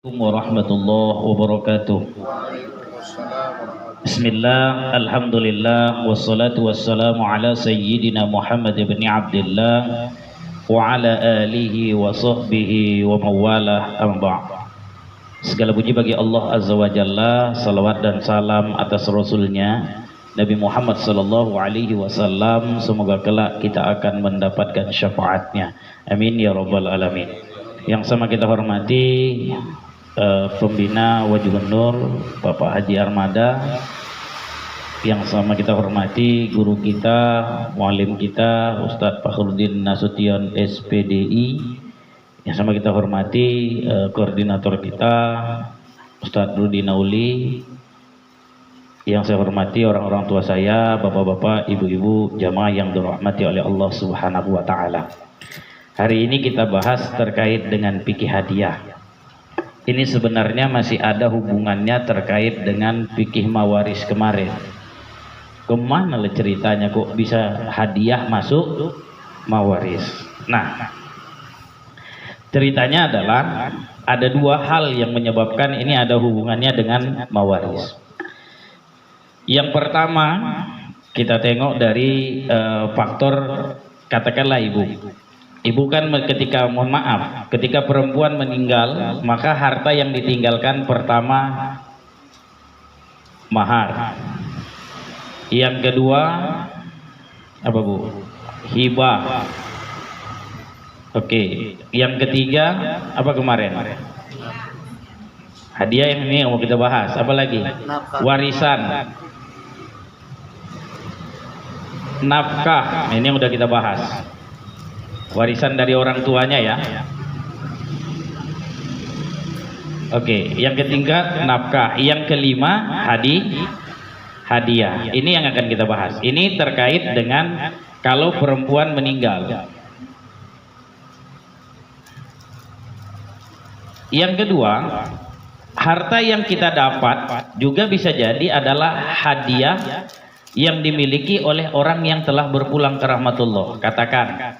Warahmatullahi wabarakatuh. Bismillah, alhamdulillah, wassalatu wassalamu ala sayyidina Muhammad ibn Abdullah wa ala alihi wa sahbihi wa mawalah amma. Segala puji bagi Allah Azza wa Jalla, salawat dan salam atas Rasulnya Nabi Muhammad sallallahu alaihi wasallam. Semoga kelak kita akan mendapatkan syafaatnya. Amin ya rabbal alamin. Yang sama kita hormati Pembina Wajibun Nur Bapak Haji Armada, yang sama kita hormati guru kita, mualim kita Ustadz Fakhruddin Nasution SPDI, yang sama kita hormati koordinator kita Ustadz Rudi Nauli, yang saya hormati orang-orang tua saya, bapak-bapak, ibu-ibu, jamaah yang dirahmati oleh Allah Subhanahu wa taala. Hari ini kita bahas terkait dengan fikih hadiah. Ini sebenarnya masih ada hubungannya terkait dengan fikih mawaris kemarin. Kemana lah ceritanya kok bisa hadiah masuk mawaris? Nah, ceritanya adalah ada dua hal yang menyebabkan ini ada hubungannya dengan mawaris. Yang pertama, kita tengok dari faktor, katakanlah ibu. Ibu kan ketika, mohon maaf, ketika perempuan meninggal, maka harta yang ditinggalkan pertama mahar. Yang kedua apa Bu? Hibah. Oke. Yang ketiga apa kemarin? Hadiah. Yang ini yang mau kita bahas. Apa lagi? Warisan. Nafkah. Ini yang udah kita bahas. Warisan dari orang tuanya ya. Oke, yang ketiga nafkah, yang kelima hadiah. Ini yang akan kita bahas. Ini terkait dengan kalau perempuan meninggal. Yang kedua, harta yang kita dapat juga bisa jadi adalah hadiah yang dimiliki oleh orang yang telah berpulang ke rahmatullah. Katakan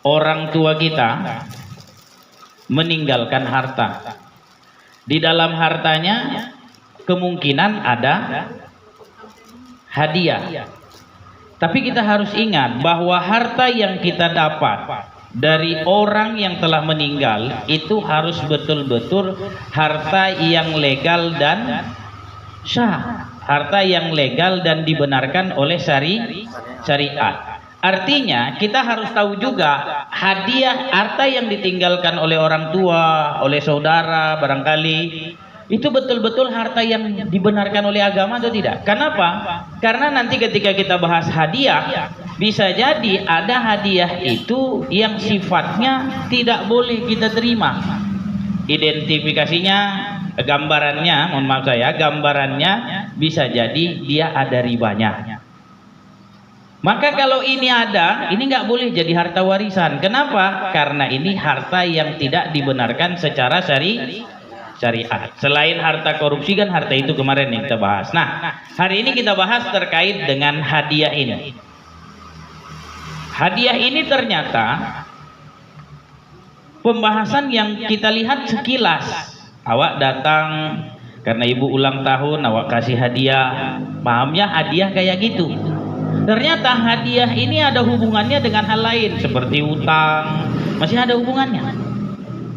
orang tua kita meninggalkan harta. Di dalam hartanya kemungkinan ada hadiah. Tapi kita harus ingat bahwa harta yang kita dapat dari orang yang telah meninggal itu harus betul-betul harta yang legal dan syah. Harta yang legal dan dibenarkan oleh syariat. Artinya kita harus tahu juga hadiah harta yang ditinggalkan oleh orang tua, oleh saudara barangkali itu betul-betul harta yang dibenarkan oleh agama atau tidak. Kenapa? Karena nanti ketika kita bahas hadiah, bisa jadi ada hadiah itu yang sifatnya tidak boleh kita terima. Identifikasinya, gambarannya, mohon maaf saya, gambarannya bisa jadi dia ada ribanya. Maka kalau ini ada, ini nggak boleh jadi harta warisan. Kenapa? Karena ini harta yang tidak dibenarkan secara syariat. Selain harta korupsi kan harta itu kemarin yang kita bahas. Nah, hari ini kita bahas terkait dengan hadiah ini. Hadiah ini ternyata pembahasan yang kita lihat sekilas. Awak datang karena ibu ulang tahun, awak kasih hadiah. Pahamnya hadiah kayak gitu. Ternyata hadiah ini ada hubungannya dengan hal lain seperti utang, masih ada hubungannya.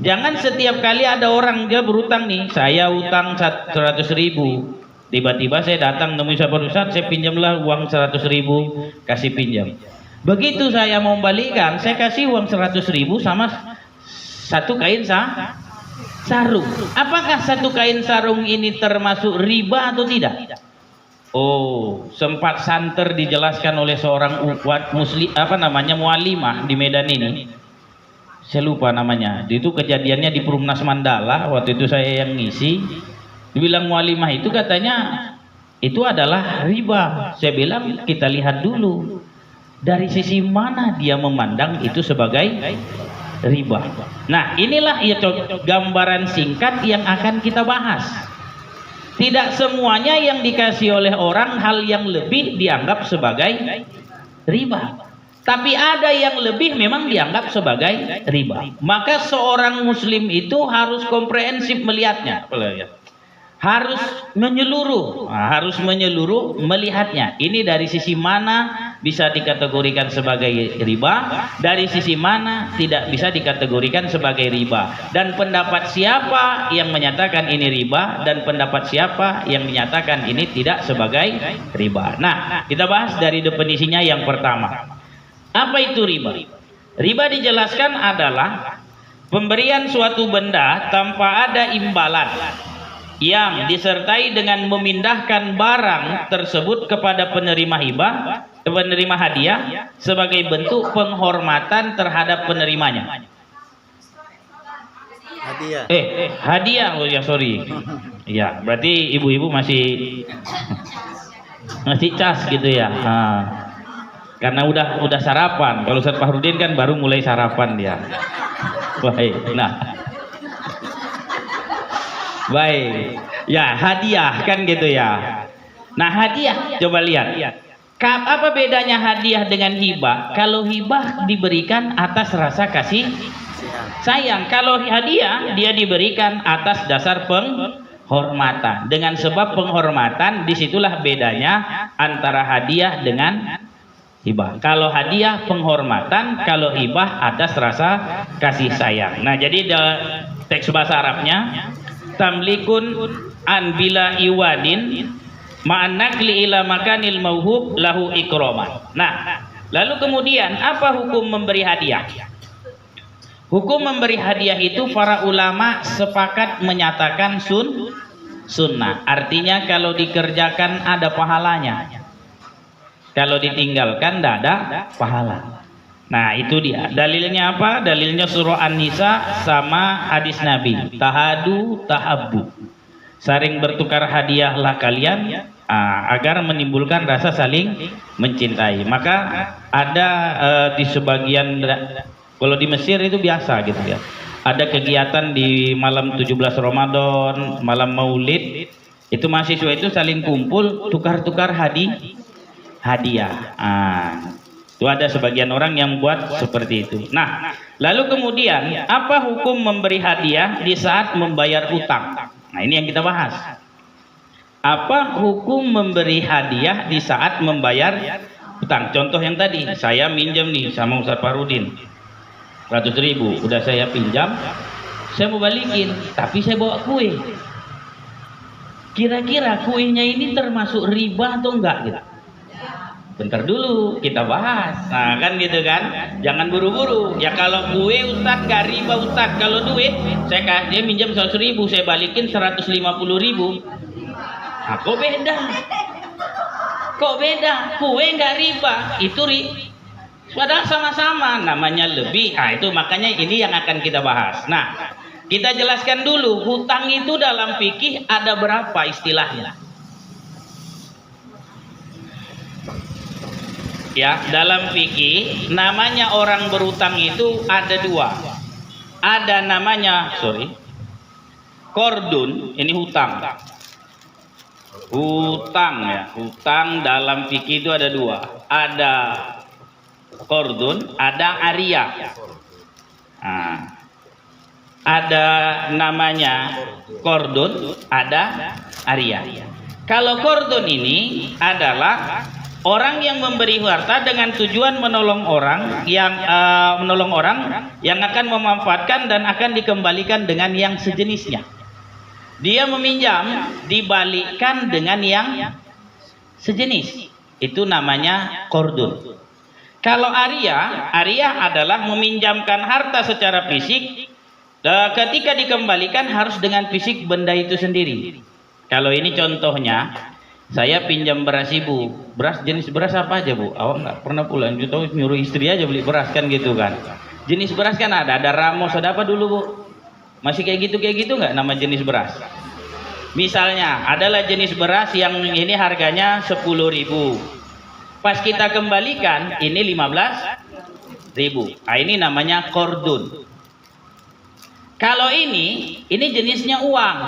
Jangan setiap kali ada orang dia berutang nih, saya utang 100.000, tiba-tiba saya datang nemui sahabat Ustaz, saya pinjamlah uang 100.000, kasih pinjam. Begitu saya mau balikan, saya kasih uang 100.000 sama satu kain sarung. Apakah satu kain sarung ini termasuk riba atau tidak? Oh, sempat santer dijelaskan oleh seorang muslim, mualimah di Medan ini. Saya lupa namanya. Itu kejadiannya di Perumnas Mandala, waktu itu saya yang ngisi. Dibilang mualimah itu katanya itu adalah riba. Saya bilang kita lihat dulu dari sisi mana dia memandang itu sebagai riba. Nah, inilah ya gambaran singkat yang akan kita bahas. Tidak semuanya yang dikasih oleh orang hal yang lebih dianggap sebagai riba. Tapi ada yang lebih memang dianggap sebagai riba. Maka seorang muslim itu harus komprehensif melihatnya. Harus menyeluruh, harus menyeluruh melihatnya. Ini dari sisi mana bisa dikategorikan sebagai riba, dari sisi mana tidak bisa dikategorikan sebagai riba, dan pendapat siapa yang menyatakan ini riba dan pendapat siapa yang menyatakan ini tidak sebagai riba. Nah, kita bahas dari definisinya yang pertama. Apa itu riba? Riba dijelaskan adalah pemberian suatu benda tanpa ada imbalan, yang disertai dengan memindahkan barang tersebut kepada penerima hibah, penerima hadiah sebagai bentuk penghormatan terhadap penerimanya. Hadiah. Hadiah. Oh ya, sorry. Ya, berarti ibu-ibu masih cas gitu ya. Karena udah sarapan. Kalau Ustaz Fahrudin kan baru mulai sarapan dia. Baik. Nah, baik, ya hadiah kan gitu ya. Nah, hadiah coba lihat. Apa bedanya hadiah dengan hibah? Kalau hibah diberikan atas rasa kasih sayang. Kalau hadiah dia diberikan atas dasar penghormatan. Dengan sebab penghormatan, disitulah bedanya antara hadiah dengan hibah. Kalau hadiah penghormatan, kalau hibah atas rasa kasih sayang. Nah, jadi teks bahasa Arabnya tamlikun an bila iwadin ma'an nakli ila makanil mauhub lahu ikroman. Nah, lalu kemudian apa hukum memberi hadiah? Hukum memberi hadiah itu para ulama sepakat menyatakan sunnah. Artinya kalau dikerjakan ada pahalanya, kalau ditinggalkan tidak ada pahala. Nah, itu dia. Dalilnya apa? Dalilnya surah An-Nisa sama hadis Nabi. Tahadu tahabbu. Saling bertukar hadiahlah kalian agar menimbulkan rasa saling mencintai. Maka ada di sebagian, kalau di Mesir itu biasa gitu ya. Ada kegiatan di malam 17 Ramadan, malam Maulid, itu mahasiswa itu saling kumpul tukar-tukar hadiah. Itu ada sebagian orang yang buat seperti itu. Nah, lalu kemudian apa hukum memberi hadiah di saat membayar utang? Nah, ini yang kita bahas. Apa hukum memberi hadiah di saat membayar utang? Contoh yang tadi, saya minjem nih sama Ustaz Farudin 100.000, udah saya pinjam, saya mau balikin, tapi saya bawa kue. Kira-kira kuenya ini termasuk riba atau enggak gitu? Bentar dulu, kita bahas. Nah, kan gitu kan. Jangan buru-buru. Ya kalau kue Ustaz gak riba Ustaz. Kalau duit, saya kasih minjam 100.000, saya balikin 150.000. Nah, kok beda? Kok beda? Kue gak riba. Itu padahal sama-sama. Namanya lebih. Nah, itu makanya ini yang akan kita bahas. Nah, kita jelaskan dulu. Hutang itu dalam fikih ada berapa istilahnya? Ya, dalam fikih namanya orang berutang itu ada dua. Ada namanya, kordun, ini hutang. Hutang ya, hutang dalam fikih itu ada dua. Ada kordun, ada ariyah. Nah, ada namanya kordun, ada ariyah. Kalau kordun ini adalah orang yang memberi harta dengan tujuan menolong orang yang akan memanfaatkan dan akan dikembalikan dengan yang sejenisnya. Dia meminjam dibalikkan dengan yang sejenis. Itu namanya kordun. Kalau ariyah adalah meminjamkan harta secara fisik, ketika dikembalikan harus dengan fisik benda itu sendiri. Kalau ini contohnya, saya pinjam beras ibu. Beras, jenis beras apa aja bu? Awak nggak pernah pulang, tahu nyuruh istri aja beli beras kan gitu kan. Jenis beras kan ada Ramos, ada apa dulu bu? Masih kayak gitu nggak nama jenis beras? Misalnya adalah jenis beras yang ini harganya 10.000. Pas kita kembalikan ini 15.000. Nah, ini namanya kordun. Kalau ini jenisnya uang.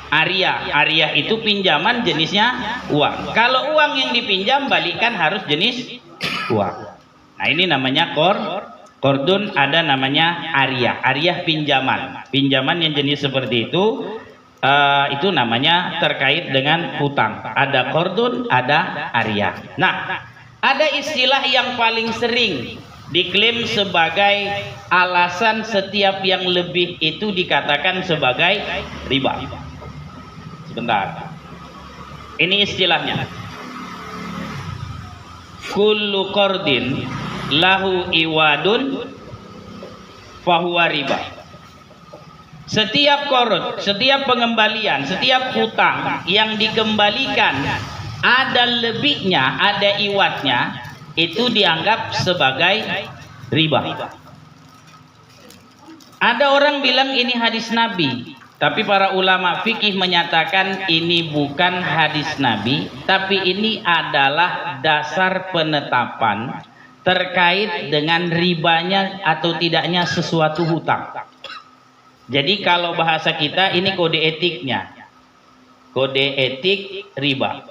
Ariyah itu pinjaman jenisnya uang. Kalau uang yang dipinjam balikan harus jenis uang. Nah ini namanya qardun, ada namanya ariyah. Ariyah pinjaman. Pinjaman yang jenis seperti itu namanya terkait dengan hutang. Ada qardun, ada ariyah. Nah, ada istilah yang paling sering diklaim sebagai alasan setiap yang lebih itu dikatakan sebagai riba. Sebentar. Ini istilahnya. Kullu qardin lahu iwadun fahuwa riba. Setiap qard, setiap pengembalian, setiap hutang yang dikembalikan ada lebihnya, ada iwadnya, itu dianggap sebagai riba. Ada orang bilang ini hadis Nabi, tapi para ulama fikih menyatakan ini bukan hadis Nabi, tapi ini adalah dasar penetapan terkait dengan ribanya atau tidaknya sesuatu hutang. Jadi kalau bahasa kita ini kode etiknya, kode etik riba.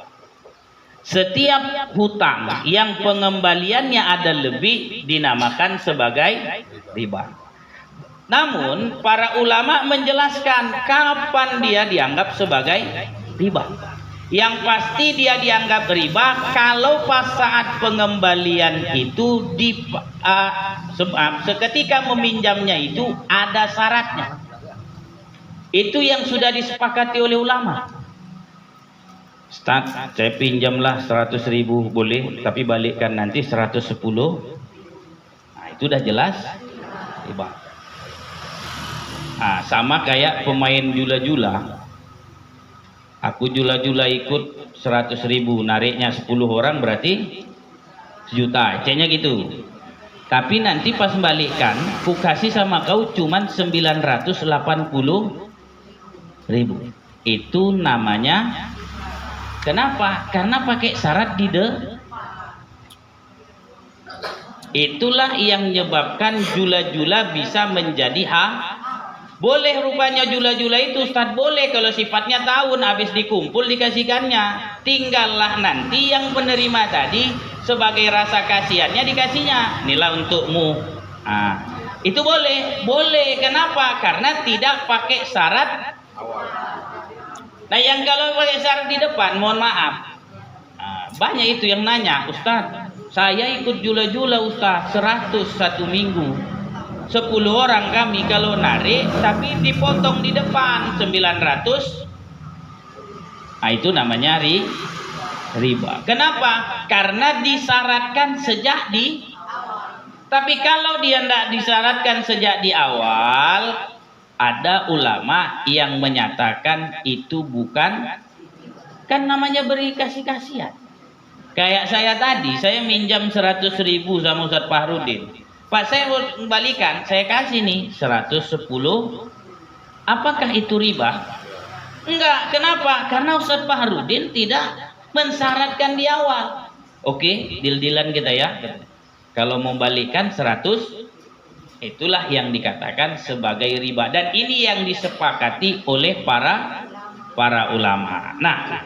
Setiap hutang yang pengembaliannya ada lebih dinamakan sebagai riba. Namun para ulama menjelaskan kapan dia dianggap sebagai riba. Yang pasti dia dianggap riba kalau pas saat pengembalian itu seketika meminjamnya itu ada syaratnya. Itu yang sudah disepakati oleh ulama. Ustaz, saya pinjamlah 100.000 boleh, tapi balikkan nanti 110. Nah, itu udah jelas riba. Nah, sama kayak pemain jula-jula. Aku jula-jula ikut 100.000, nariknya 10 orang berarti 1 juta. C-nya gitu. Tapi nanti pas balikkan, ku kasih sama kau cuman 980.000. Itu namanya, kenapa? Karena pakai syarat itulah yang menyebabkan jula-jula bisa menjadi boleh rupanya jula-jula itu Ustaz, boleh kalau sifatnya tahun habis dikumpul dikasihkannya. Tinggallah nanti yang penerima tadi sebagai rasa kasihannya dikasihnya. Inilah untukmu. Nah, itu boleh. Boleh. Kenapa? Karena tidak pakai syarat. Nah yang kalau pakai syarat di depan, mohon maaf, banyak itu yang nanya, Ustaz, saya ikut jula-jula Ustaz, 100 1 minggu, 10 orang kami kalau narik, tapi dipotong di depan 900. Nah itu namanya riba. Kenapa? Karena disyaratkan sejak tapi kalau dia tidak disyaratkan sejak di awal, ada ulama yang menyatakan itu bukan, kan namanya beri kasih-kasihan. Kayak saya tadi, saya minjam 100.000 sama Ustaz Fahrudin. Pak, saya mau kembalikan, saya kasih nih 110. Apakah itu riba? Enggak, kenapa? Karena Ustaz Fahrudin tidak mensyaratkan di awal. Oke, deal-dealan kita ya. Kalau mau balikan 100, itulah yang dikatakan sebagai riba, dan ini yang disepakati oleh para ulama. Nah,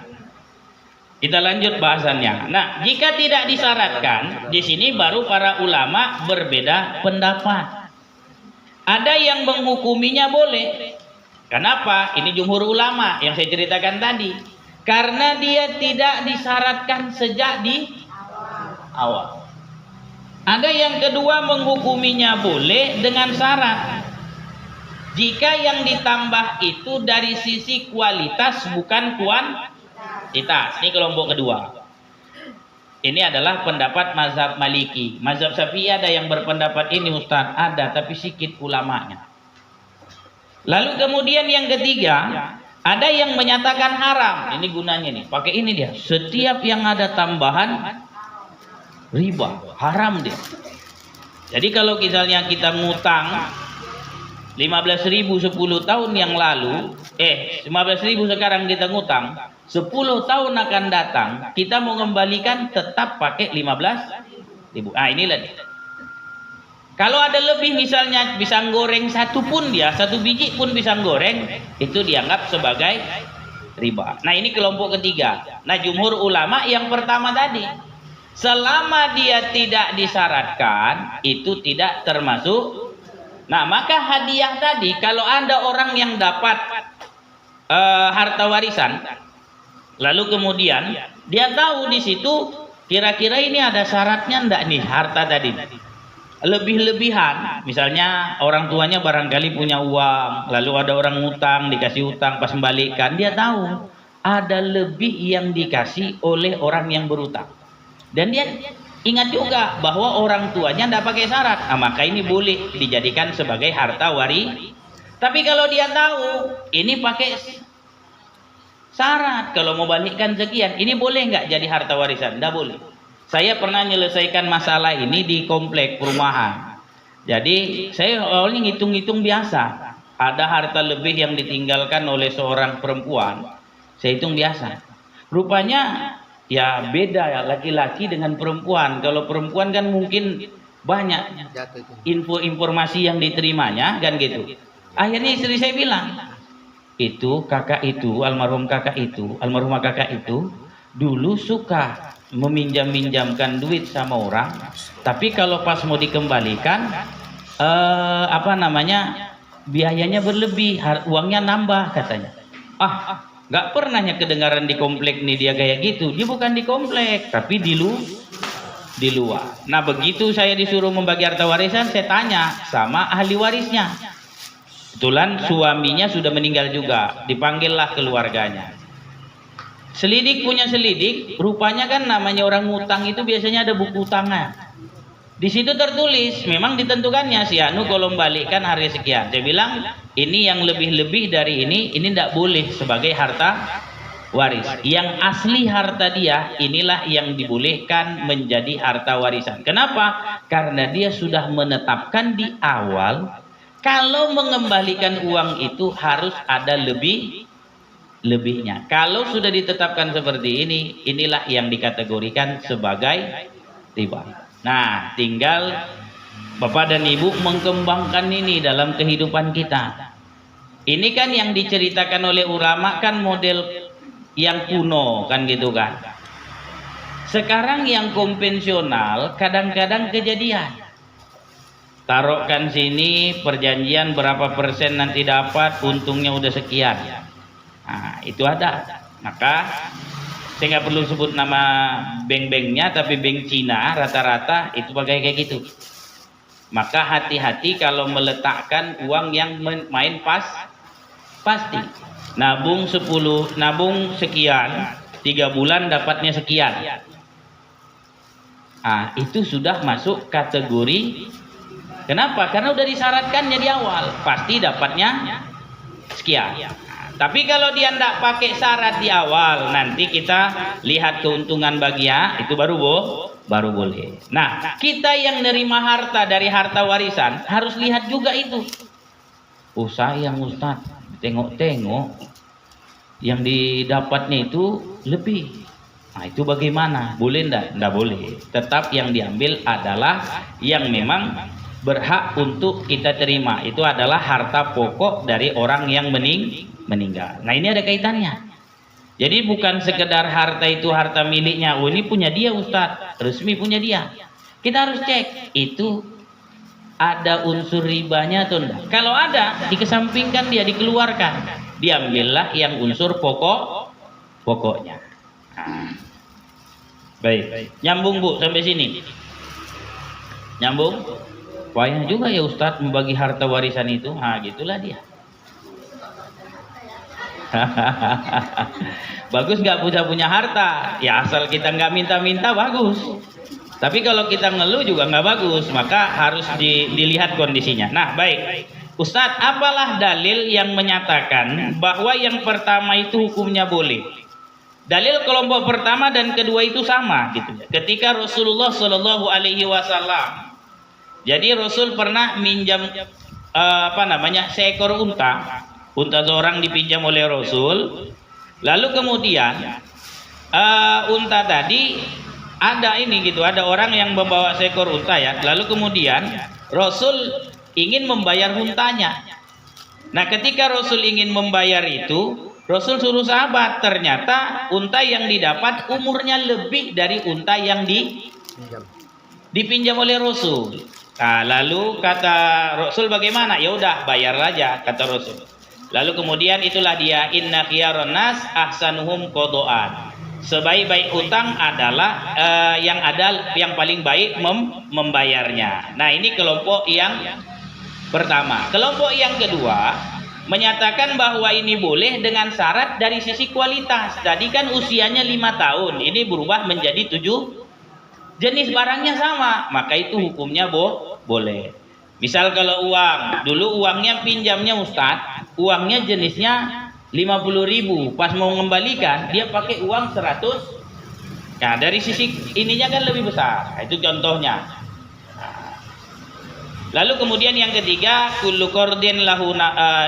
kita lanjut bahasannya. Nah, jika tidak disyaratkan, di sini baru para ulama berbeda pendapat. Ada yang menghukuminya boleh. Kenapa? Ini jumhur ulama yang saya ceritakan tadi. Karena dia tidak disyaratkan sejak di awal. Ada yang kedua menghukuminya boleh dengan syarat. Jika yang ditambah itu dari sisi kualitas bukan kuantitas. Ini kelompok kedua. Ini adalah pendapat mazhab Maliki. Mazhab Syafi'i ada yang berpendapat ini Ustaz, ada tapi sedikit ulamanya. Lalu kemudian yang ketiga, ada yang menyatakan haram. Ini gunanya nih, pakai ini dia. Setiap yang ada tambahan riba, haram dia. Jadi kalau misalnya kita ngutang 15.000 10 tahun yang lalu, 15.000 sekarang kita ngutang, 10 tahun akan datang kita mau kembalikan tetap pakai 15.000. Ah inilah dia. Kalau ada lebih misalnya pisang goreng satu pun dia, 1 biji pun pisang goreng, itu dianggap sebagai riba. Nah ini kelompok ketiga. Nah jumhur ulama yang pertama tadi. Selama dia tidak disyaratkan, itu tidak termasuk. Nah, maka hadiah tadi, kalau ada orang yang dapat harta warisan, lalu kemudian dia tahu di situ kira-kira ini ada syaratnya enggak nih harta tadi. Lebih-lebihan, misalnya orang tuanya barangkali punya uang, lalu ada orang ngutang, dikasih utang, pas membalikkan, dia tahu ada lebih yang dikasih oleh orang yang berutang. Dan dia ingat juga bahwa orang tuanya tidak pakai syarat, nah, maka ini boleh dijadikan sebagai harta waris. Tapi kalau dia tahu ini pakai syarat, kalau mau balikkan sekian, ini boleh nggak jadi harta warisan? Tidak boleh. Saya pernah menyelesaikan masalah ini di komplek perumahan. Jadi saya awalnya ngitung-ngitung biasa. Ada harta lebih yang ditinggalkan oleh seorang perempuan. Saya hitung biasa. Rupanya ya beda ya laki-laki dengan perempuan. Kalau perempuan kan mungkin banyak informasi yang diterimanya kan gitu. Akhirnya istri saya bilang, itu kakak itu, almarhumah kakak itu dulu suka meminjam-minjamkan duit sama orang, tapi kalau pas mau dikembalikan biayanya berlebih, uangnya nambah katanya. Nggak pernahnya kedengaran di komplek nih dia kayak gitu. Dia bukan di komplek tapi di luar. Nah, begitu saya disuruh membagi harta warisan, saya tanya sama ahli warisnya. Kebetulan suaminya sudah meninggal juga, dipanggillah keluarganya. Selidik punya selidik, rupanya kan namanya orang ngutang itu biasanya ada buku utangnya. Di situ tertulis, memang ditentukannya si Anu kalau membalikkan hari sekian. Saya bilang, ini yang lebih-lebih dari ini tidak boleh sebagai harta waris. Yang asli harta dia, inilah yang dibolehkan menjadi harta warisan. Kenapa? Karena dia sudah menetapkan di awal, kalau mengembalikan uang itu harus ada lebihnya. Kalau sudah ditetapkan seperti ini, inilah yang dikategorikan sebagai riba. Nah, tinggal Bapak dan Ibu mengembangkan ini dalam kehidupan kita. Ini kan yang diceritakan oleh ulama kan model yang kuno kan gitu kan. Sekarang yang konvensional kadang-kadang kejadian. Taruhkan sini perjanjian berapa persen nanti dapat, untungnya udah sekian. Nah, itu ada. Maka saya nggak perlu sebut nama bank-banknya, tapi bank Cina rata-rata itu pakai kayak gitu. Maka hati-hati kalau meletakkan uang yang main pasti. Nabung 10, nabung sekian, 3 bulan dapatnya sekian. Itu sudah masuk kategori. Kenapa? Karena udah disyaratkannya di awal, pasti dapatnya sekian. Tapi kalau dia tidak pakai syarat di awal, nanti kita lihat keuntungan baginya, itu baru boleh. Nah, kita yang nerima harta dari harta warisan harus lihat juga itu. Sayang Ustaz, tengok-tengok yang didapatnya itu lebih. Nah, itu bagaimana? Boleh enggak? Enggak boleh. Tetap yang diambil adalah yang memang berhak untuk kita terima. Itu adalah harta pokok dari orang yang meninggal. Nah, ini ada kaitannya. Jadi bukan sekedar harta itu harta miliknya. Ini punya dia Ustaz, resmi punya dia. Kita harus cek itu ada unsur ribanya atau enggak. Kalau ada, dikesampingkan dia, dikeluarkan. Diambillah yang unsur pokoknya. Baik. Nyambung Bu sampai sini. Nyambung? Payah juga ya Ustaz membagi harta warisan itu. Gitulah dia. Bagus nggak punya harta, ya asal kita nggak minta-minta bagus. Tapi kalau kita ngeluh juga nggak bagus, maka harus dilihat kondisinya. Nah, baik, Ustadz, apalah dalil yang menyatakan bahwa yang pertama itu hukumnya boleh? Dalil kelompok pertama dan kedua itu sama gitu. Ketika Rasulullah Shallallahu Alaihi Wasallam, jadi Rasul pernah minjam seekor unta. Unta seorang dipinjam oleh Rasul, lalu kemudian unta tadi ada ada orang yang membawa seekor unta ya, lalu kemudian Rasul ingin membayar untanya. Nah, ketika Rasul ingin membayar itu, Rasul suruh sahabat, ternyata unta yang didapat umurnya lebih dari unta yang dipinjam oleh Rasul. Nah, lalu kata Rasul bagaimana? Ya udah bayar aja kata Rasul. Lalu kemudian itulah dia, inna khiyarun nas ahsanuhum qadaan. Sebaik-baik utang adalah yang paling baik membayarnya. Nah, ini kelompok yang pertama. Kelompok yang kedua menyatakan bahwa ini boleh dengan syarat dari sisi kualitas. Tadi kan usianya 5 tahun, ini berubah menjadi 7, jenis barangnya sama, maka itu hukumnya boleh. Misal kalau uang, dulu uangnya pinjamnya Ustadz, uangnya jenisnya 50.000, pas mau mengembalikan dia pakai uang 100. Nah, dari sisi ininya kan lebih besar. Itu contohnya. Lalu kemudian yang ketiga, kullu qardin lahu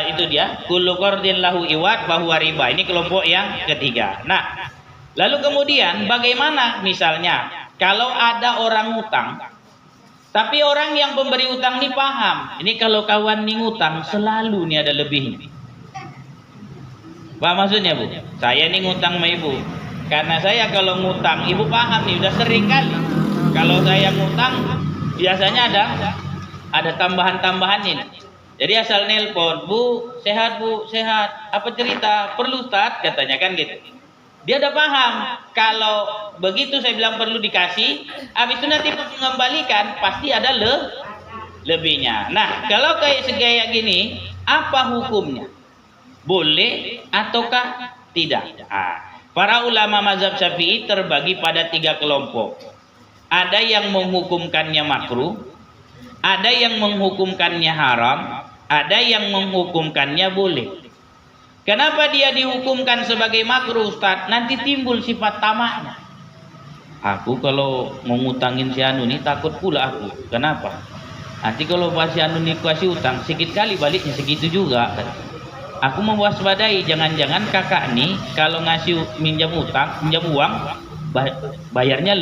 itu dia, kullu qardin lahu iwad bahwa riba. Ini kelompok yang ketiga. Nah, lalu kemudian bagaimana misalnya kalau ada orang utang, tapi orang yang pemberi utang ini paham, ini kalau kawan nih ngutang selalu nih ada lebihnya. Apa maksudnya, Bu? Saya nih ngutang sama Ibu. Karena saya kalau ngutang, Ibu paham nih, udah sering kali. Kalau saya ngutang, biasanya ada tambahan-tambahan ini. Jadi asal nelpon, Bu, sehat Bu, sehat. Apa cerita? Perlu Ustaz, katanya kan gitu. Dia udah paham. Kalau begitu saya bilang perlu dikasih, habis itu nanti mengembalikan, pasti ada lebihnya. Nah, kalau kayak segaya gini, apa hukumnya? Boleh ataukah tidak? Para ulama mazhab Syafi'i terbagi pada 3 kelompok. Ada yang menghukumkannya makruh, ada yang menghukumkannya haram, ada yang menghukumkannya boleh. Kenapa dia dihukumkan sebagai makruh, Ustaz? Nanti timbul sifat tamaknya. Aku kalau mau ngutangin si Anu ini takut pula aku. Kenapa? Nanti kalau si Anu ini kasih utang, sedikit kali baliknya segitu juga. Aku mewaspadai, jangan-jangan kakak nih kalau ngasih minjam uang, bayarnya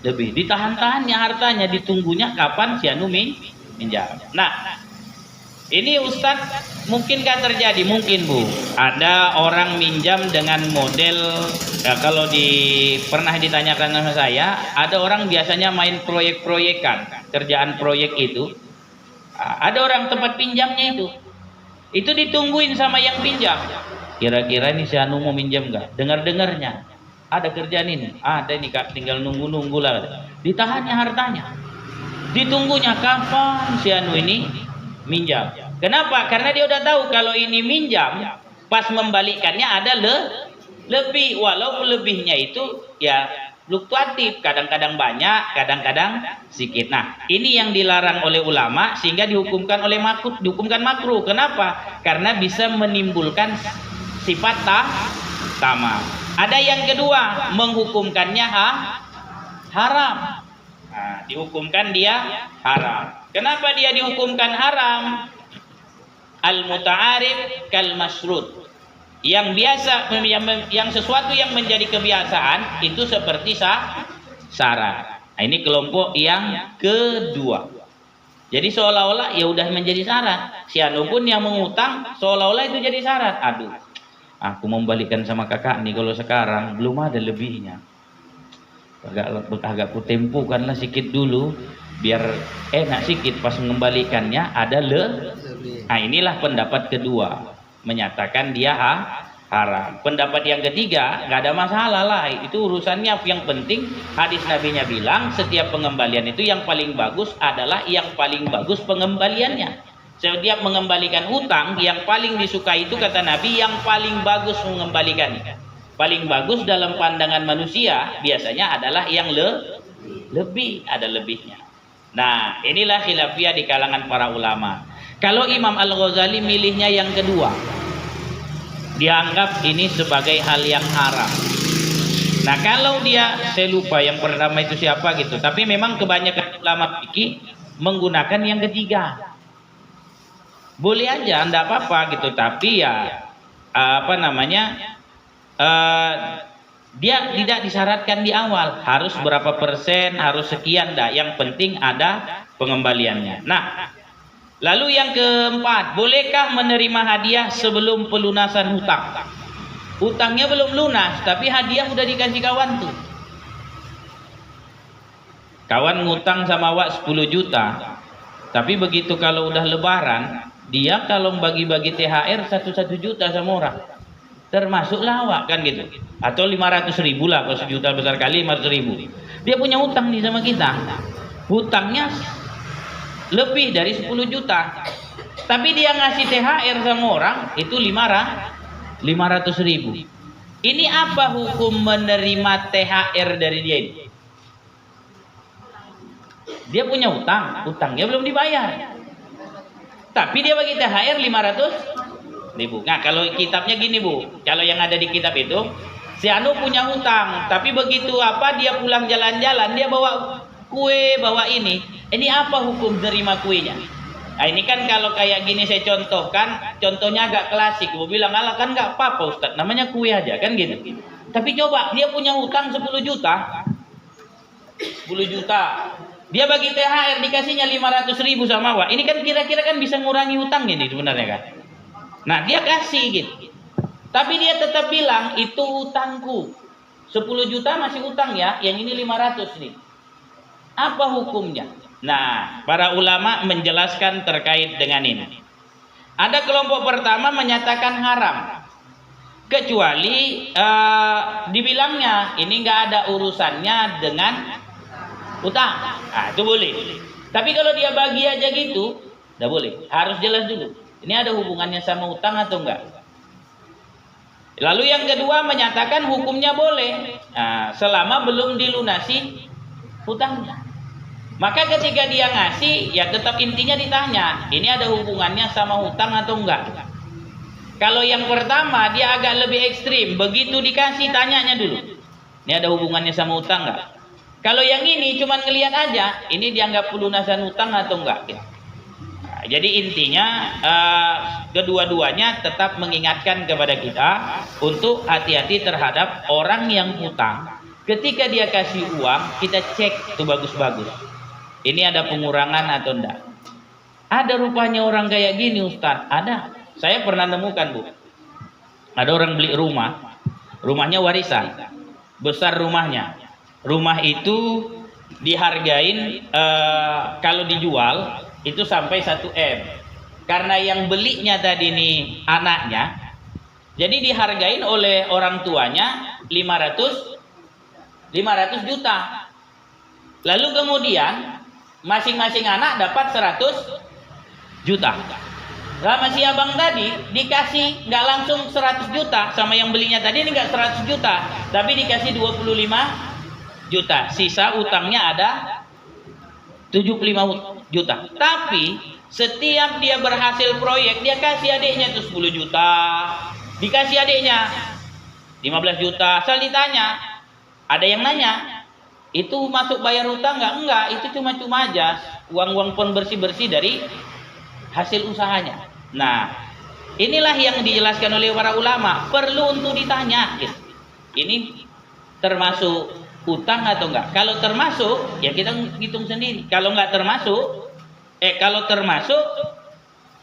lebih. Ditahan-tahannya hartanya, ditunggunya kapan si Anu minjam. Nah, ini Ustadz mungkinkah terjadi? Mungkin, Bu. Ada orang minjam dengan model, kalau pernah ditanyakan sama saya, ada orang biasanya main proyek-proyekan, kerjaan proyek itu. Ada orang tempat pinjamnya itu ditungguin sama yang pinjam. Kira-kira ini si Anu mau minjam nggak? Dengar-dengarnya ada kerjaan ini, ada ini Kak, tinggal nunggu-nunggu lah. Ditahannya hartanya, ditunggunya kapan si Anu ini minjam. Kenapa? Karena dia udah tahu kalau ini minjam, pas membalikannya ada lebih, walaupun lebihnya itu ya fluktuatif, kadang-kadang banyak, kadang-kadang sedikit. Nah, ini yang dilarang oleh ulama sehingga dihukumkan makruh. Kenapa? Karena bisa menimbulkan sifat tamak. Ada yang kedua, menghukumkannya haram. Nah, dihukumkan dia haram. Kenapa dia dihukumkan haram? Al-muta'arif kal masrut. Yang biasa, yang sesuatu yang menjadi kebiasaan itu seperti syarat. Nah, ini kelompok yang kedua. Jadi seolah-olah ya udah menjadi syarat. Si Anu pun yang mengutang seolah-olah itu jadi syarat. Aduh, aku membalikan sama kakak nih, kalau sekarang belum ada lebihnya. Agak kutempukanlah sedikit dulu biar enak sedikit pas mengembalikannya ada Nah, inilah pendapat kedua, menyatakan dia haram. Pendapat yang ketiga nggak ada masalah lah, itu urusannya. Yang penting hadis nabinya bilang setiap pengembalian itu yang paling bagus adalah yang paling bagus pengembaliannya. Setiap mengembalikan hutang yang paling disukai itu kata Nabi yang paling bagus mengembalikannya. Paling bagus dalam pandangan manusia biasanya adalah yang lebih, ada lebihnya. Nah, inilah khilafiyah di kalangan para ulama. Kalau Imam Al-Ghazali milihnya yang kedua, dianggap ini sebagai hal yang haram. Nah, kalau saya lupa yang pertama itu siapa gitu, tapi memang kebanyakan ulama fikih menggunakan yang ketiga. Boleh aja, enggak apa-apa gitu, tapi ya dia tidak disyaratkan di awal harus berapa persen, harus sekian, yang penting ada pengembaliannya. Nah, lalu yang keempat, bolehkah menerima hadiah sebelum pelunasan hutang? Utangnya belum lunas, tapi hadiah udah dikasih kawan tuh. Kawan ngutang sama awak 10 juta. Tapi begitu kalau udah lebaran, dia kalau bagi-bagi THR 1 juta sama orang. Termasuklah awak kan gitu. Atau 500.000 lah, kalau 1 juta besar kali 500.000. Dia punya utang nih sama kita. Hutangnya lebih dari 10 juta. Tapi dia ngasih THR sama orang itu 500.000. Ini apa hukum menerima THR dari dia ini? Dia punya utang, utangnya belum dibayar. Tapi dia bagi THR 500.000. Nah, kalau kitabnya gini, Bu. Kalau yang ada di kitab itu, si Anu punya hutang, tapi begitu dia pulang jalan-jalan, dia bawa kue, bawa ini. Ini apa hukum terima kuenya? Nah, ini kan kalau kayak gini saya contohkan, contohnya agak klasik. Bu bilang, "Alah kan nggak apa-apa Ustaz, namanya kue aja," kan gitu. Tapi coba dia punya hutang 10 juta. 10 juta. Dia bagi THR dikasihnya 500.000 sama awak. Ini kan kira-kira kan bisa ngurangi hutang ini sebenarnya kan. Nah, dia kasih gitu. Tapi dia tetap bilang, "Itu hutangku. 10 juta masih hutang ya, yang ini 500 nih." Apa hukumnya? Nah, para ulama menjelaskan terkait dengan ini. Ada kelompok pertama menyatakan haram. Kecuali dibilangnya ini nggak ada urusannya dengan utang. Nah, itu boleh. Tapi kalau dia bagi aja gitu, nggak boleh. Harus jelas dulu. Ini ada hubungannya sama utang atau enggak? Lalu yang kedua menyatakan hukumnya boleh. Nah, selama belum dilunasi hutangnya. Maka ketika dia ngasih, ya tetap intinya ditanya, ini ada hubungannya sama hutang atau enggak? Kalau yang pertama dia agak lebih ekstrim, begitu dikasih tanyanya dulu, ini ada hubungannya sama hutang enggak? Kalau yang ini cuma ngelihat aja, ini dianggap pelunasan hutang atau enggak? Nah, jadi intinya kedua-duanya tetap mengingatkan kepada kita untuk hati-hati terhadap orang yang hutang. Ketika dia kasih uang, kita cek tuh bagus-bagus. Ini ada pengurangan atau enggak? Ada rupanya orang kayak gini Ustaz. Ada. Saya pernah nemukan, Bu. Ada orang beli rumah. Rumahnya warisan. Besar rumahnya. Rumah itu dihargain kalau dijual itu sampai 1 M. Karena yang belinya tadi nih anaknya. Jadi dihargain oleh orang tuanya 500 juta. Lalu kemudian masing-masing anak dapat 100 juta. Sama si abang tadi dikasih nggak langsung 100 juta sama yang belinya tadi, ini nggak 100 juta, tapi dikasih 25 juta. Sisa utangnya ada 75 juta. Tapi setiap dia berhasil proyek, dia kasih adiknya tuh 10 juta, dikasih adiknya 15 juta. Asal ditanya, ada yang nanya, itu masuk bayar hutang nggak? Enggak, itu cuma-cuma aja uang-uang pun bersih-bersih dari hasil usahanya. Nah, inilah yang dijelaskan oleh para ulama, perlu untuk ditanya gitu. Ini termasuk hutang atau enggak? Kalau termasuk, ya kita hitung sendiri. Kalau enggak termasuk, kalau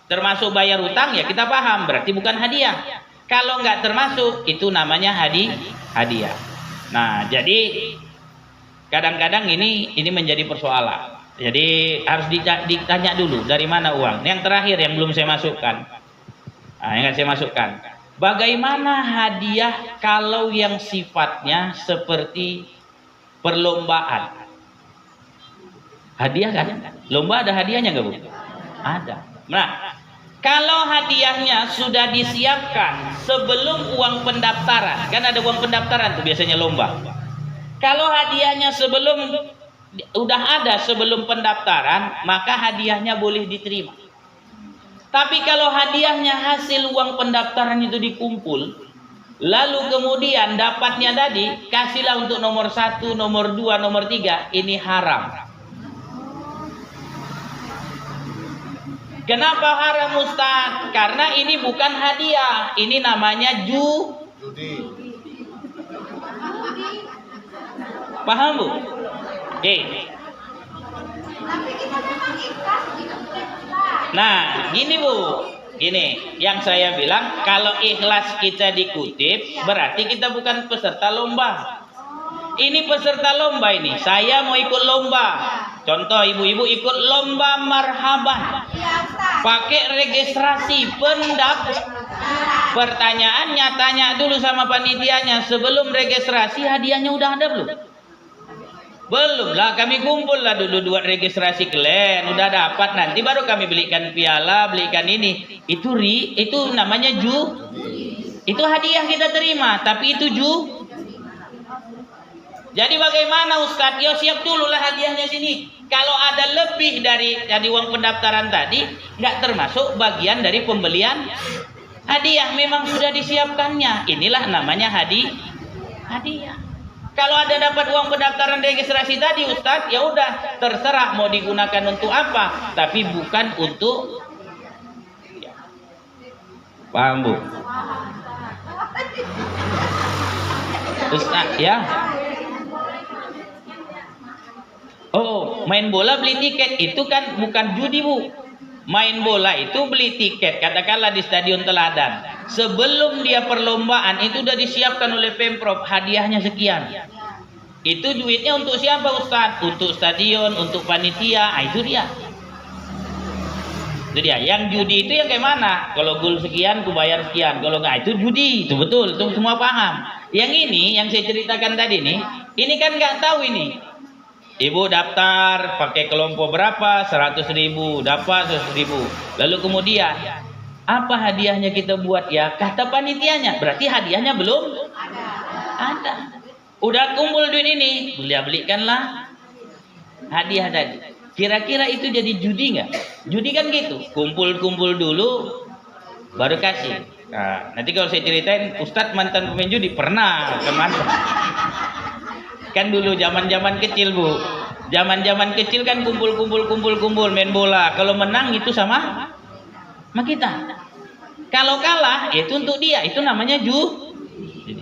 termasuk bayar hutang, ya kita paham, berarti bukan hadiah. Kalau enggak termasuk, itu namanya hadiah. Nah, jadi kadang-kadang ini menjadi persoalan. Jadi harus ditanya dulu dari mana uang. Yang terakhir yang belum saya masukkan. Nah, yang saya masukkan. Bagaimana hadiah kalau yang sifatnya seperti perlombaan? Hadiah kan? Lomba ada hadiahnya nggak, Bu? Ada. Nah, kalau hadiahnya sudah disiapkan sebelum uang pendaftaran, kan ada uang pendaftaran tuh biasanya lomba. Kalau hadiahnya udah ada sebelum pendaftaran, maka hadiahnya boleh diterima. Tapi kalau hadiahnya hasil uang pendaftaran itu dikumpul, lalu kemudian dapatnya tadi, kasihlah untuk nomor 1, nomor 2, nomor 3, ini haram. Kenapa haram, Ustaz? Karena ini bukan hadiah, ini namanya judi. Paham, Bu? Nah, gini, Bu. Gini, yang saya bilang kalau ikhlas kita dikutip berarti kita bukan peserta lomba. Ini peserta lomba ini. Saya mau ikut lomba. Contoh ibu-ibu ikut lomba marhaban. Pakai registrasi pertanyaannya tanya dulu sama panitianya sebelum registrasi hadiahnya udah ada belum? Belum lah, kami kumpul lah dulu buat registrasi kalian, udah dapat nanti baru kami belikan piala, belikan ini. Itu namanya itu hadiah kita terima, tapi itu Jadi bagaimana Ustadz? Yo siap dulu lah hadiahnya sini. Kalau ada lebih dari uang pendaftaran tadi, nggak termasuk bagian dari pembelian hadiah. Memang sudah disiapkannya. Inilah namanya hadiah. Kalau ada dapat uang pendaftaran registrasi tadi Ustadz, ya udah terserah mau digunakan untuk apa, tapi bukan untuk paham Bu? Ustadz ya. Oh, main bola beli tiket itu kan bukan judi Bu. Main bola itu beli tiket, katakanlah di Stadion Teladan. Sebelum dia perlombaan itu sudah disiapkan oleh Pemprov hadiahnya sekian. Itu duitnya untuk siapa Ustadz? Untuk stadion, untuk panitia. Itu dia. Itu dia. Yang judi itu yang kayak mana? Kalau gol sekian, ku bayar sekian. Kalau nggak itu judi. Itu betul. Itu semua paham. Yang ini, yang saya ceritakan tadi nih, ini kan nggak tahu ini. Ibu daftar pakai kelompok berapa? 100.000, dapat 100.000. Lalu kemudian apa hadiahnya kita buat ya? Kata panitianya, berarti hadiahnya belum ada. Udah kumpul duit ini, belikanlah hadiah tadi. Kira-kira itu jadi judi nggak? Judi kan gitu, kumpul-kumpul dulu, baru kasih. Nah, nanti kalau saya ceritain, Ustadz mantan pemain judi pernah kemana? Kan dulu zaman-zaman kecil Bu, zaman-zaman kecil kan kumpul main bola. Kalau menang itu sama kita. Kalau kalah itu untuk dia, itu namanya judi.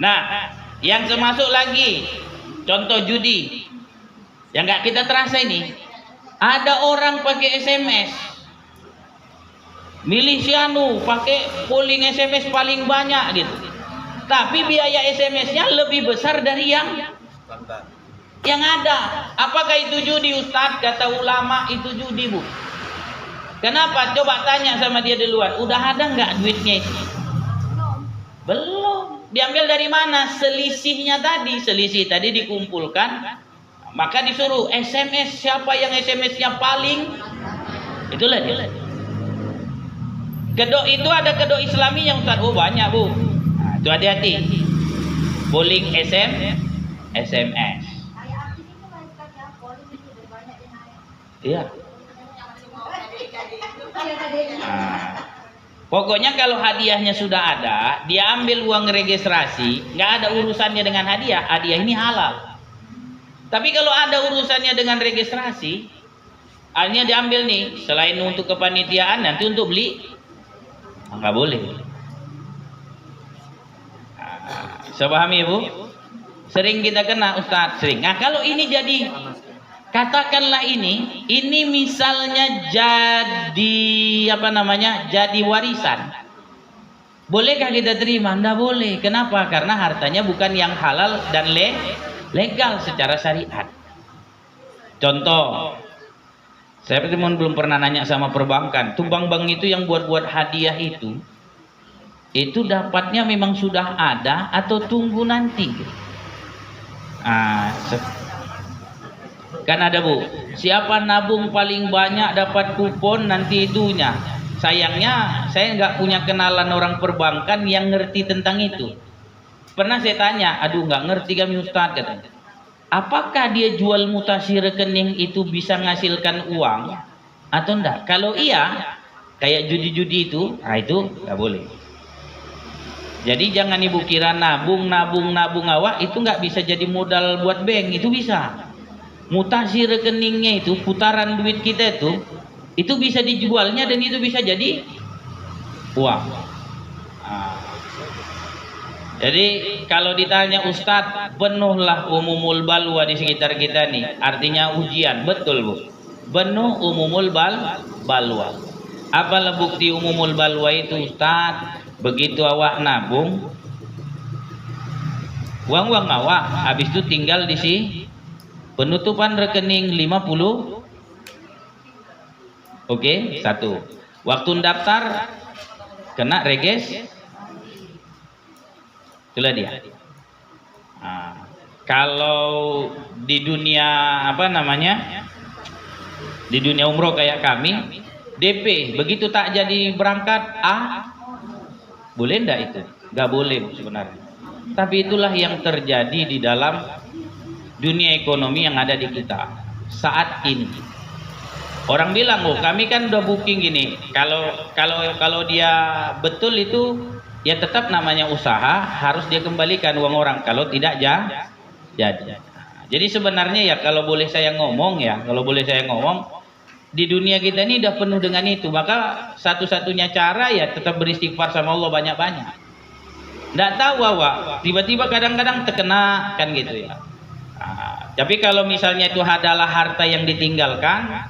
Nah, yang termasuk lagi contoh judi yang nggak kita terasa ini, ada orang pakai SMS, milih si anu pakai polling SMS paling banyak gitu. Tapi biaya SMS-nya lebih besar dari yang ada. Apakah itu judi Ustadz? Kata ulama itu judi Bu. Kenapa? Coba tanya sama dia duluan. Udah ada nggak duitnya itu? Belum. Diambil dari mana? Selisihnya tadi. Selisih tadi dikumpulkan. Maka disuruh SMS. Siapa yang SMS-nya paling? Itulah dia. Kedok itu ada kedok Islami yang Ustadz. Oh banyak Bu. Itu hati-hati. Polling SMS. Iya. Pokoknya kalau hadiahnya sudah ada, dia ambil uang registrasi, nggak ada urusannya dengan hadiah. Hadiah ini halal. Tapi kalau ada urusannya dengan registrasi, akhirnya diambil nih. Selain untuk kepanitiaan, nanti untuk beli, nggak boleh. Saya pahami Bu? Sering kita kena Ustadz, sering. Nah kalau ini jadi, katakanlah ini misalnya jadi jadi warisan. Bolehkah kita terima? Nggak boleh. Kenapa? Karena hartanya bukan yang halal dan legal secara syariat. Contoh, saya belum pernah nanya sama perbankan. Tuh bank-bank itu yang buat hadiah itu dapatnya memang sudah ada atau tunggu nanti? Kan ada Bu, siapa nabung paling banyak dapat kupon nanti itunya. Sayangnya saya nggak punya kenalan orang perbankan yang ngerti tentang itu. Pernah saya tanya, aduh nggak ngerti kami Ustadz katanya. Apakah dia jual mutasi rekening itu bisa menghasilkan uang atau enggak? Kalau iya, kayak judi-judi itu nggak boleh. Jadi jangan ibu kira nabung awak itu nggak bisa jadi modal buat bank. Itu bisa. Mutasi rekeningnya itu, putaran duit kita itu bisa dijualnya dan itu bisa jadi uang. Jadi kalau ditanya Ustadz, penuhlah umumul balwa di sekitar kita nih. Artinya ujian, betul Bu. Penuh umumul balwa. Apalah bukti umumul balwa itu Ustaz? Begitu awak nabung uang awak, habis itu tinggal di penutupan rekening 50. Oke, satu. Waktu daftar kena reges, itulah dia. Nah, kalau di dunia apa namanya, di dunia umroh kayak kami, DP begitu tak jadi berangkat, boleh ndak itu? Nggak boleh sebenarnya. Tapi itulah yang terjadi di dalam dunia ekonomi yang ada di kita saat ini. Orang bilang, oh kami kan udah booking gini. Kalau dia betul itu ya tetap namanya usaha, harus dia kembalikan uang orang. Kalau tidak jadi. Jadi sebenarnya ya kalau boleh saya ngomong, di dunia kita ini udah penuh dengan itu. Maka satu-satunya cara ya tetap beristighfar sama Allah banyak-banyak. Nggak tahu awak, tiba-tiba kadang-kadang terkena kan gitu ya. Tapi kalau misalnya itu adalah harta yang ditinggalkan,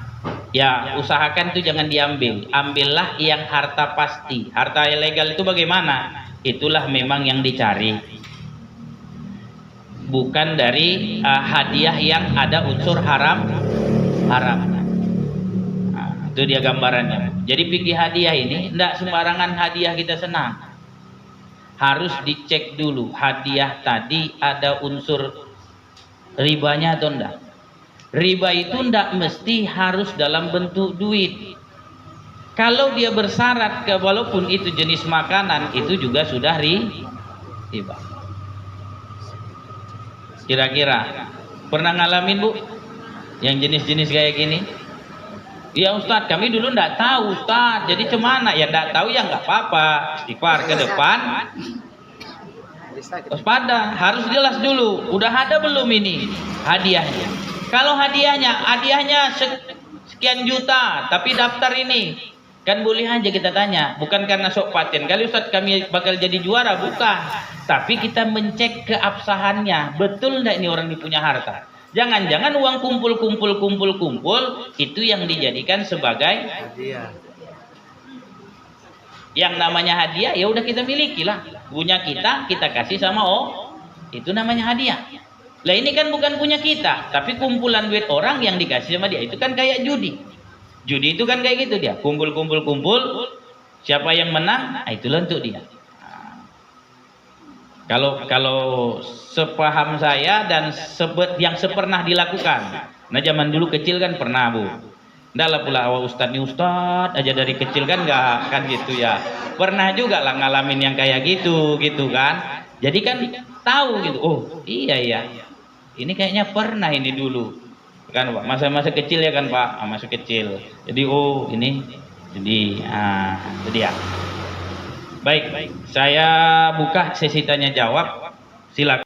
ya usahakan itu jangan diambil. Ambillah yang harta pasti. Harta ilegal itu bagaimana? Itulah memang yang dicari. Bukan dari hadiah yang ada unsur haram. Itu dia gambarannya. Jadi pikir hadiah ini tidak sembarangan hadiah kita senang. Harus dicek dulu hadiah tadi ada unsur ribanya atau enggak. Riba itu enggak mesti harus dalam bentuk duit. Kalau dia bersyarat walaupun itu jenis makanan, itu juga sudah riba. Kira-kira pernah ngalamin Bu yang jenis-jenis kayak gini? Ya Ustadz, kami dulu enggak tahu Ustadz, jadi cemana ya enggak tahu ya enggak apa-apa, istighfar ke depan. Waspada, harus jelas dulu, udah ada belum ini hadiahnya. Kalau hadiahnya sekian juta, tapi daftar ini, kan boleh aja kita tanya, bukan karena sok paten. Kali Ustadz kami bakal jadi juara, bukan. Tapi kita mencek keabsahannya, betul enggak ini orang ini punya harta. Jangan-jangan uang kumpul itu yang dijadikan sebagai hadiah. Yang namanya hadiah ya udah kita miliki lah, punya kita kasih sama itu namanya hadiah. Lah ini kan bukan punya kita, tapi kumpulan duit orang yang dikasih sama dia. Itu kan kayak judi. Judi itu kan kayak gitu dia, kumpul, siapa yang menang, itulah untuk dia. Kalau sepaham saya dan yang sepernah dilakukan. Nah zaman dulu kecil kan pernah Bu. Nggak lah pula awal ustadz aja dari kecil kan nggak kan gitu ya. Pernah juga lah ngalamin yang kayak gitu kan. Jadi kan tahu gitu. Oh iya. Ini kayaknya pernah ini dulu. Kan Pak, masa-masa kecil ya kan Pak, masa kecil. Jadi oh ini jadi ya. Baik, saya buka sesi tanya jawab. Silakan.